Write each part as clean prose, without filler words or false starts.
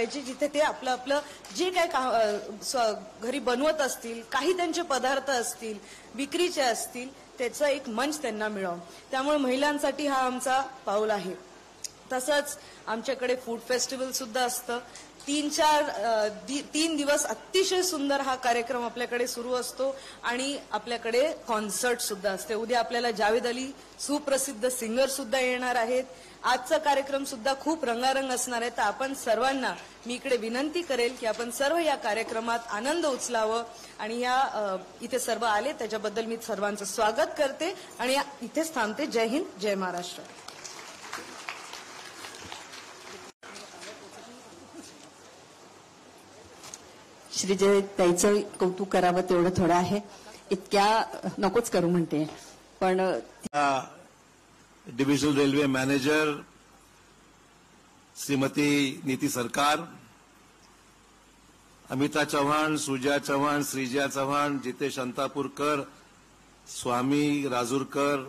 पाहिजे जिथे ते आपलं आपलं जे काय घरी बनवत असतील, काही त्यांचे पदार्थ असतील, विक्रीचे असतील, त्याचा एक मंच त्यांना मिळावं. त्यामुळे महिलांसाठी हा आमचा पाऊल आहे. तसंच आमच्याकडे फूड फेस्टिवल सुद्धा असतं. 3 दिवस अतिशय सुंदर हा कार्यक्रम आपल्याकडे सुरू असतो आणि आपल्याकडे कॉन्सर्ट सुद्धा असते. उद्या आपल्याला जावेद अली सुप्रसिद्ध सिंगर सुद्धा येणार आहेत. आजचा कार्यक्रम सुद्धा खूप रंगारंग असणार आहे. तर आपण सर्वांना मी इकडे विनंती करेल की आपण सर्व या कार्यक्रमात आनंद उचलावं आणि या इथे सर्व आले त्याच्याबद्दल मी सर्वांचं स्वागत करते आणि इथेच थांबते. जय हिंद, जय महाराष्ट्र. श्रीजय ताईचं कौतुक करावं तेवढं थोडं आहे. इतक्या नकोच करू म्हणते पण डिव्हिजनल रेल्वे मॅनेजर श्रीमती नीती सरकार, अमिता चव्हाण, सुजा चव्हाण, श्रीजा चव्हाण, जितेश अंतापूरकर, स्वामी राजूरकर,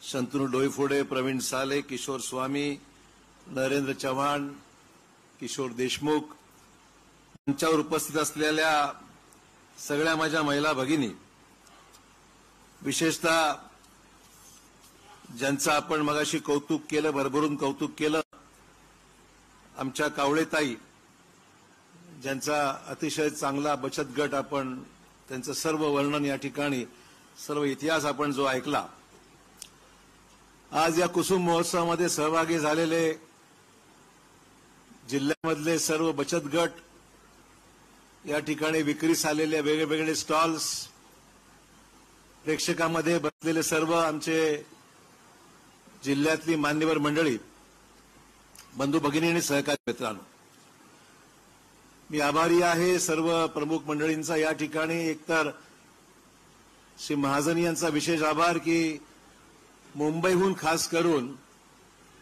शंतनू डोईफोडे, प्रवीण साले, किशोर स्वामी, नरेंद्र चव्हाण, किशोर देशमुख, मंचावर उपस्थित असलेल्या सगळ्या माझ्या महिला भगिनी, विशेषतः ज्यांचं आपण मगाशी कौतुक केलं, भरभरून कौतुक केलं, आमच्या कावळेताई, ज्यांचा अतिशय चांगला बचत गट आपण त्यांचं सर्व वर्णन या ठिकाणी, सर्व इतिहास आपण जो ऐकला. आज या कुसुम महोत्सवामध्ये सहभागी झालेले जिल्ह्यामधले सर्व बचत गट, या ठिकाणी विक्रीस आलेले वेगवेगळे स्टॉल्स, प्रेक्षकामध्ये बसलेले सर्व आमचे जिल्ह्यातली मान्यवर मंडळी, बंधू भगिनी आणि सहकारी मित्रांनो, मी आभारी आहे सर्व प्रमुख मंडळींचा. या ठिकाणी एकतर श्री महाजन यांचा विशेष आभार की मुंबईहून खास करून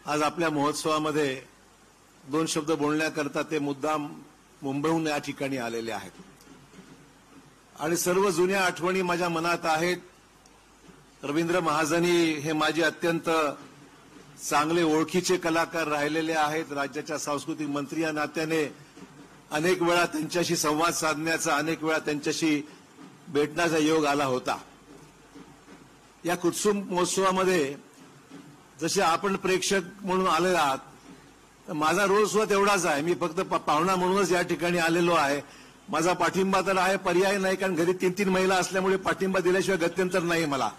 आज आपल्या महोत्सवामध्ये 2 शब्द बोलण्याकरता ते मुद्दाम मुंबईहून या ठिकाणी आलेले आहेत. आणि सर्व जुन्या आठवणी माझ्या मनात आहेत. रवींद्र महाजनी हे माझे अत्यंत चांगले ओळखीचे कलाकार राहिलेले आहेत. राज्याच्या सांस्कृतिक मंत्री या नात्याने अनेक वेळा त्यांच्याशी संवाद साधण्याचा, अनेक वेळा त्यांच्याशी भेटण्याचा योग आला होता. या कुसुम महोत्सवामध्ये जसे आपण प्रेक्षक म्हणून आले आहात, माझा रोल सुद्धा तेवढाच आहे. मी फक्त पाहुणा म्हणूनच या ठिकाणी आलेलो आहे. माझा पाठिंबा तर आहे, पर्याय नाही, कारण घरी 3 महिला असल्यामुळे पाठिंबा दिल्याशिवाय गत्यंतर नाही मला.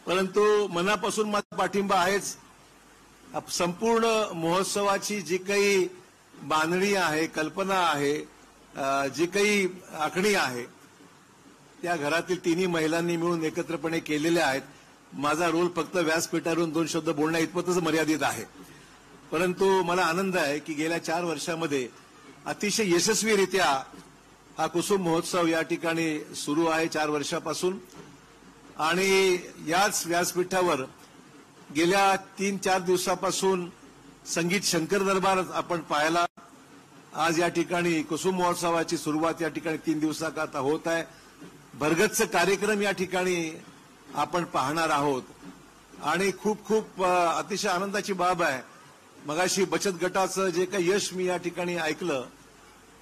परंतु मनापासून माझा पाठिंबा आहेच. संपूर्ण महोत्सवाची जी काही बांधणी आहे, कल्पना आहे, जी काही आखणी आहे, त्या घरातील 3 महिलांनी मिळून एकत्रपणे केलेल्या आहेत. माझा रोल फक्त व्यासपीठावरून 2 शब्द बोलण्या इतपतच मर्यादित आहे. परंतु मला आनंद आहे की गेल्या 4 वर्षामध्ये अतिशय यशस्वीरित्या हा कुसुम महोत्सव या ठिकाणी सुरू आहे 4 वर्षापासून. आणि याच व्यासपीठावर गेल्या 3-4 दिवसापासून संगीत शंकर दरबार आपण पाहायला. आज या ठिकाणी कुसुम महोत्सवाची सुरुवात या ठिकाणी 3 दिवसाकरता होत आहे. भरगच्च कार्यक्रम या ठिकाणी आपण पाहणार आहोत आणि खूप खूप अतिशय आनंदाची बाब आहे. मगाशी बचत गटाचं जे काही यश मी या ठिकाणी ऐकलं,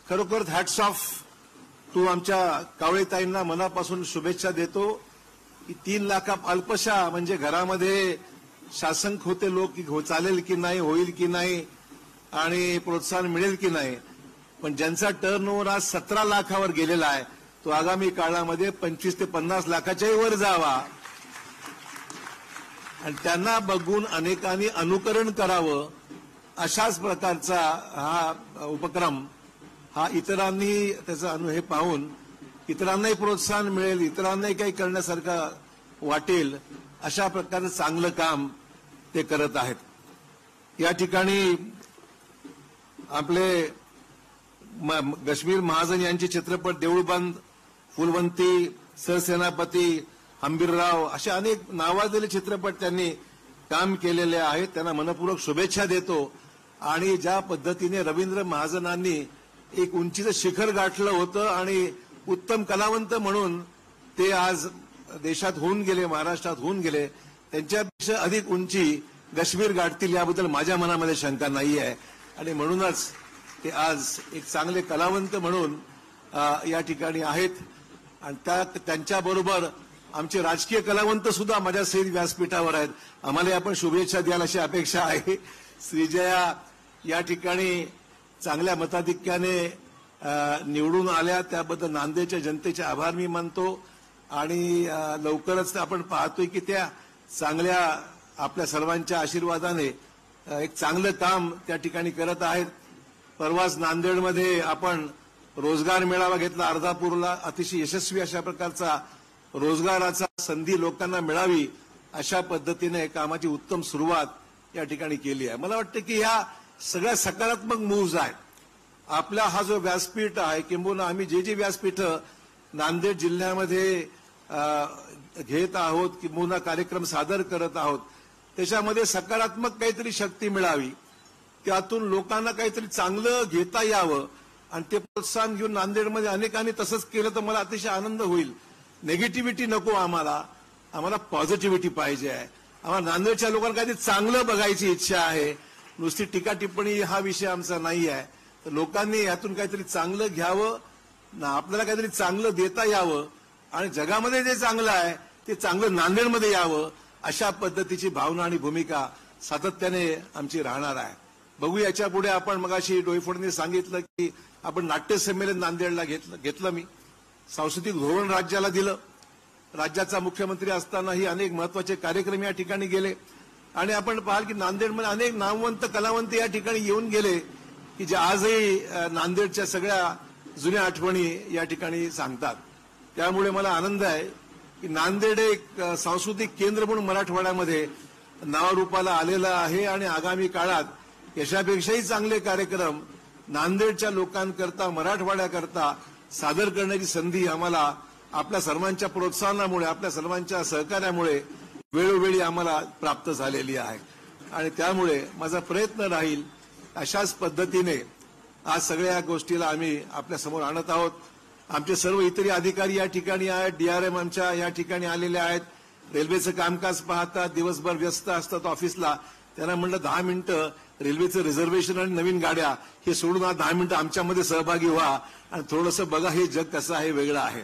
खरोखर हॅट्स ऑफ टू आमच्या कावळेताईंना मनापासून शुभेच्छा देतो. की 3 लाख अल्पशा म्हणजे घरामध्ये शासक होते लोक की चालेल की नाही, होईल की नाही आणि प्रोत्साहन मिळेल की नाही, पण ज्यांचा टर्नओव्हर आज 17 लाखावर गेलेला आहे, तो आगामी काळामध्ये 25 ते 50 लाखाच्याही वर जावा आणि त्यांना बघून अनेकांनी अनुकरण करावं. अशाच प्रकारचा हा उपक्रम हा इतरांनी त्याचं हे पाहून इतरांनाही प्रोत्साहन मिळेल, इतरांनाही काही करण्यासारखं वाटेल, अशा प्रकारचं चांगलं काम ते करत आहेत. या ठिकाणी आपले कश्मीर महाजन यांचे चित्रपट देऊळबंद, फुलवंती, सरसेनापती, हंबीरराव असे अनेक नावाजलेले चित्रपट त्यांनी काम केलेले आहेत. त्यांना मनपूर्वक शुभेच्छा देतो. आणि ज्या पद्धतीने रवींद्र महाजनांनी एक उंचीचं शिखर गाठलं होतं आणि उत्तम कलावंत म्हणून ते आज देशात होऊन गेले, महाराष्ट्रात होऊन गेले, त्यांच्यापेक्षा अधिक उंची कश्मीर गाठतील याबद्दल माझ्या मनामध्ये शंका नाही आहे. आणि म्हणूनच ते आज एक चांगले कलावंत म्हणून या ठिकाणी आहेत आणि त्यांच्याबरोबर आमचे राजकीय कलावंत सुद्धा माझ्या सहित व्यासपीठावर आहेत. आम्हाला आपण शुभेच्छा द्याल अशी अपेक्षा आहे. श्रीजया या ठिकाणी चांगल्या मताधिक्याने निवडून आल्या, त्याबद्दल नांदेडच्या जनतेचे आभार मी मानतो आणि लवकरच आपण पाहतोय की त्या चांगल्या आपल्या सर्वांच्या आशीर्वादाने एक चांगलं काम त्या ठिकाणी करत आहेत. परवाच नांदेडमध्ये आपण रोजगार मेळावा घेतला अर्धापूरला. अतिशय यशस्वी अशा प्रकारचा रोजगाराचा संधी लोकांना मिळावी अशा पद्धतीने कामाची उत्तम सुरुवात या ठिकाणी केली आहे. मला वाटतं की ह्या सगळ्या सकारात्मक मूव्ज आहेत. आपला हा जो व्यासपीठ आहे किंबहुना आम्ही जे व्यासपीठ नांदेड जिल्ह्यामध्ये घेत आहोत किंबहुना कार्यक्रम सादर करत आहोत त्याच्यामध्ये सकारात्मक काहीतरी शक्ती मिळावी, त्यातून लोकांना काहीतरी चांगलं घेता यावं आणि ते प्रोत्साहन घेऊन नांदेडमध्ये अनेकांनी तसंच केलं तर मला अतिशय आनंद होईल. निगेटिव्हिटी नको आम्हाला पॉझिटिव्हिटी पाहिजे आहे. आम्हाला नांदेडच्या लोकांना काहीतरी चांगलं बघायची इच्छा आहे. नुसती टीका टिप्पणी हा विषय आमचा नाही आहे. तर लोकांनी यातून काहीतरी चांगलं घ्यावं, आपल्याला काहीतरी चांगलं देता यावं आणि जगामध्ये जे चांगलं आहे ते चांगलं नांदेडमध्ये यावं अशा पद्धतीची भावना आणि भूमिका सातत्याने आमची राहणार आहे. बघू याच्या पुढे आपण मगाशी डोईफोडने सांगितलं की आपण नाट्य संमेलन नांदेडला घेतलं मी. सांस्कृतिक धोरण राज्याला दिलं. राज्याचा मुख्यमंत्री असतानाही अनेक महत्वाचे कार्यक्रम या ठिकाणी गेले आणि आपण पाहाल की नांदेडमध्ये अनेक नामवंत कलावंत या ठिकाणी येऊन गेले की जे आजही नांदेडच्या सगळ्या जुन्या आठवणी या ठिकाणी सांगतात. त्यामुळे मला आनंद आहे की नांदेड एक सांस्कृतिक केंद्र म्हणून मराठवाड्यामध्ये नावारूपाला आलेलं आहे आणि आगामी काळात यशापेक्षाही चांगले कार्यक्रम नांदेडच्या लोकांकरता मराठवाड्याकरता सादर करण्याची संधी आम्हाला आपल्या सर्वांच्या प्रोत्साहनामुळे आपल्या सर्वांच्या सहकार्यामुळे वेळोवेळी आम्हाला प्राप्त झालेली आहे आणि त्यामुळे माझा प्रयत्न राहील अशाच पद्धतीने आज सगळ्या गोष्टीला आम्ही आपल्या समोर आणत आहोत. आमचे सर्व इतरही अधिकारी या ठिकाणी आहेत. डीआरएम आमच्या या ठिकाणी आलेले आहेत. रेल्वेचं कामकाज पाहतात, दिवसभर व्यस्त असतात ऑफिसला. त्यांना म्हणलं 10 मिनिटं रेल्वेचं रिझर्वेशन आणि नवीन गाड्या हे सोडून 10 मिनिटं आमच्यामध्ये सहभागी व्हा आणि थोडंसं बघा हे जग कसं आहे, वेगळं आहे.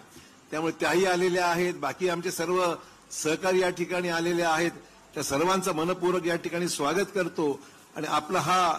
त्यामुळे त्याही आलेल्या आहेत. बाकी आमचे सर्व सहकारी या ठिकाणी आलेले आहेत. त्या सर्वांचं मनपूर्वक या ठिकाणी स्वागत करतो आणि आपला हा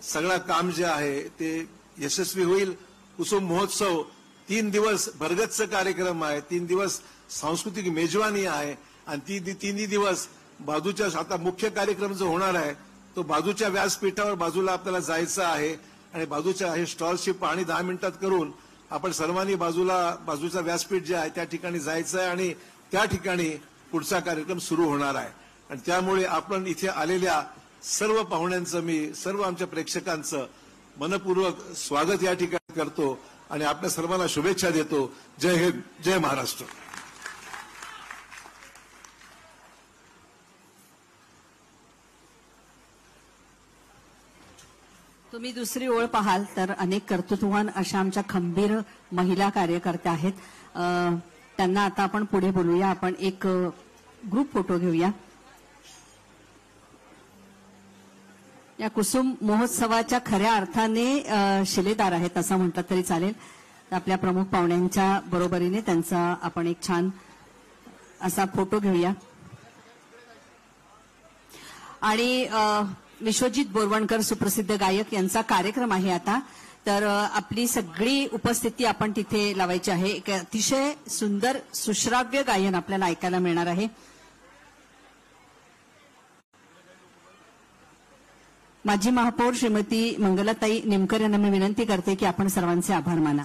सगळा काम जे आहे ते यशस्वी होईल. कुसुम महोत्सव 3 दिवस भरगच्च कार्यक्रम आहे. 3 दिवस सांस्कृतिक मेजवानी आहे आणि 3 दिवस बाजूच्या आता मुख्य कार्यक्रम जो होणार आहे तो बाजूच्या व्यासपीठावर बाजूला आपल्याला जायचं आहे आणि बाजूच्या हे स्टॉलची पाहणी 10 मिनिटात करून आपण सर्वांनी बाजूचा व्यासपीठ जे आहे त्या ठिकाणी जायचं आहे आणि त्या ठिकाणी पुढचा कार्यक्रम सुरू होणार आहे. आणि त्यामुळे आपण इथे आलेल्या सर्व पाहुण्यांचं मी सर्व आमच्या प्रेक्षकांचं मनपूर्वक स्वागत या ठिकाणी करतो आणि आपल्या सर्वांना शुभेच्छा देतो. जय हिंद, जय महाराष्ट्र. तुम्ही दुसरी ओळ पाहाल तर अनेक कर्तृत्ववान अशा आमच्या खंबीर महिला कार्यकर्त्या आहेत. त्यांना आता आपण पुढे बोलूया. आपण एक ग्रुप फोटो घेऊया. या कुसुम महोत्सवाच्या खऱ्या अर्थाने शिलेदार आहेत असं म्हटलं तरी चालेल. आपल्या प्रमुख पाहुण्यांच्या बरोबरीने त्यांचा आपण एक छान असा फोटो घेऊया. आणि विश्वजित बोरवणकर सुप्रसिद्ध गायक यांचा कार्यक्रम आहे आता. तर आपली सगळी उपस्थिती आपण तिथे लावायची आहे. एक अतिशय सुंदर सुश्राव्य गायन आपल्याला ऐकायला मिळणार आहे. माजी महापौर श्रीमती मंगलाताई निमकर यांना मी विनंती करते की आपण सर्वांचे आभार माना.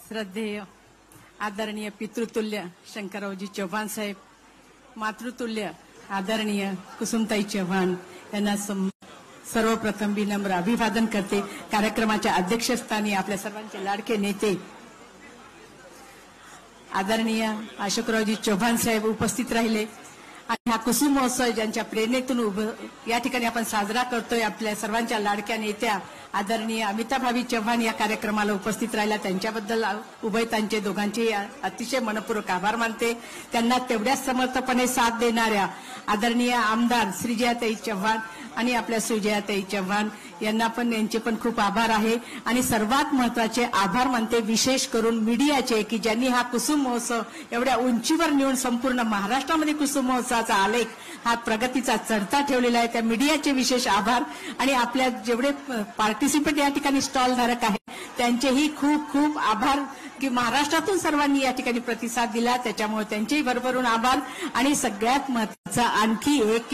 श्रद्धेय आदरणीय पितृतुल्य शंकररावजी चव्हाण साहेब, मातृतुल्य आदरणीय कुसुमताई चव्हाण यांना सर्वप्रथम विनम्र अभिवादन करते. कार्यक्रमाच्या अध्यक्षस्थानी आपल्या सर्वांचे लाडके नेते आदरणीय अशोकरावजी चव्हाण साहेब उपस्थित राहिले. आणि हा कुसुम महोत्सव ज्यांच्या प्रेरणेतून या ठिकाणी आपण साजरा करतोय, आपल्या सर्वांच्या लाडक्या नेत्या आदरणीय अमिताभाई चव्हाण या कार्यक्रमाला उपस्थित राहिल्या, त्यांच्याबद्दल उभयतांचे दोघांचे अतिशय मनपूर्वक आभार मानते. त्यांना तेवढ्याच समर्थपणे साथ देणाऱ्या आदरणीय आमदार श्रीजयाताई चव्हाण आणि आपल्या सुजयाताई चव्हाण यांना पण यांचे पण खूप आभार आहे. आणि सर्वात महत्वाचे आभार मानते विशेष करून मीडियाचे, की ज्यांनी हा कुसुम महोत्सव एवढ्या उंचीवर नेऊन संपूर्ण महाराष्ट्रामध्ये कुसुम महोत्सवाचा आलेख हा प्रगतीचा चढता ठेवलेला आहे. त्या मीडियाचे विशेष आभार. आणि आपल्या जेवढे पार्टिसिपेंट या ठिकाणी स्टॉल धारक आहेत त्यांचेही खूप खूप आभार, की महाराष्ट्रातून सर्वांनी या ठिकाणी प्रतिसाद दिला, त्याच्यामुळे त्यांचेही भरभरून आभार. आणि सगळ्यात महत्वाचा आणखी एक